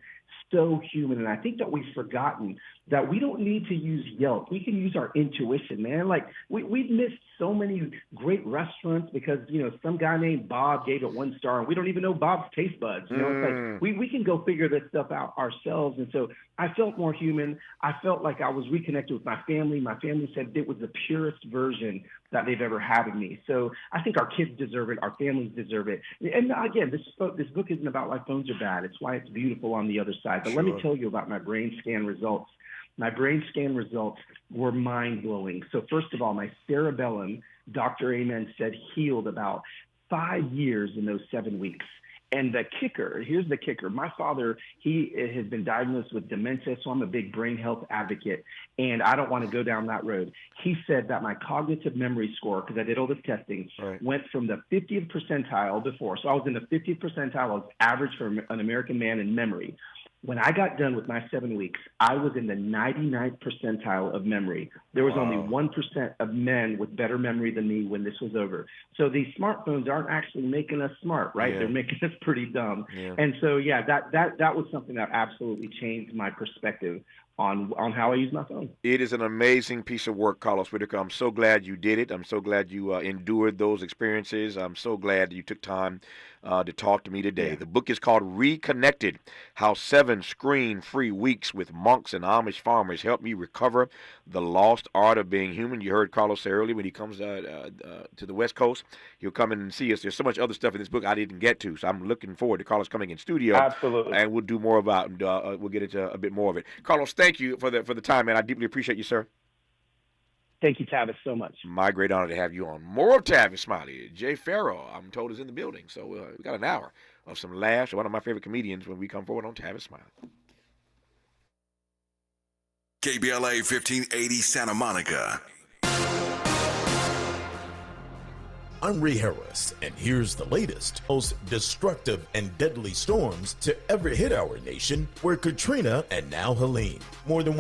so human, and I think that we've forgotten that we don't need to use Yelp. We can use our intuition, man. Like we've missed so many great restaurants because some guy named Bob gave it 1 star, and we don't even know Bob's taste buds. It's like we can go figure this stuff out ourselves. And so I felt more human. I felt like I was reconnected with my family. My family said it was the purest version that they've ever had of me. So I think our kids deserve it. Our families deserve it. And again, this book isn't about why phones are bad. It's why it's beautiful on the other side. But Let me tell you about my brain scan results. My brain scan results were mind-blowing. So first of all, my cerebellum, Dr. Amen said, healed about 5 years in those 7 weeks. And the kicker, here's the kicker. My father, he has been diagnosed with dementia, so I'm a big brain health advocate, and I don't want to go down that road. He said that my cognitive memory score, because I did all this testing, went from the 50th percentile before. So I was in the 50th percentile. I was average for an American man in memory. When I got done with my 7 weeks, I was in the 99th percentile of memory. There was only 1% of men with better memory than me when this was over. So these smartphones aren't actually making us smart, right? Yeah. They're making us pretty dumb. Yeah. And so, that was something that absolutely changed my perspective on how I use my phone. It is an amazing piece of work, Carlos Whitaker. I'm so glad you did it. I'm so glad you endured those experiences. I'm so glad that you took time to talk to me today. Yeah. The book is called Reconnected, How 7 Screen-Free Weeks with Monks and Amish Farmers Helped Me Recover the Lost Art of Being Human. You heard Carlos say earlier when he comes to the West Coast, he'll come in and see us. There's so much other stuff in this book I didn't get to, so I'm looking forward to Carlos coming in studio. Absolutely. And we'll do more about it. We'll get into a bit more of it. Carlos, thank you for the time, man. I deeply appreciate you, sir. Thank you, Tavis, so much. My great honor to have you on. More of Tavis Smiley. Jay Farrow, I'm told, is in the building. So we got an hour of some laughs. One of my favorite comedians when we come forward on Tavis Smiley. KBLA 1580 Santa Monica. I'm Ray Harris, and here's the latest, most destructive and deadly storms to ever hit our nation were Katrina and now Helene. More than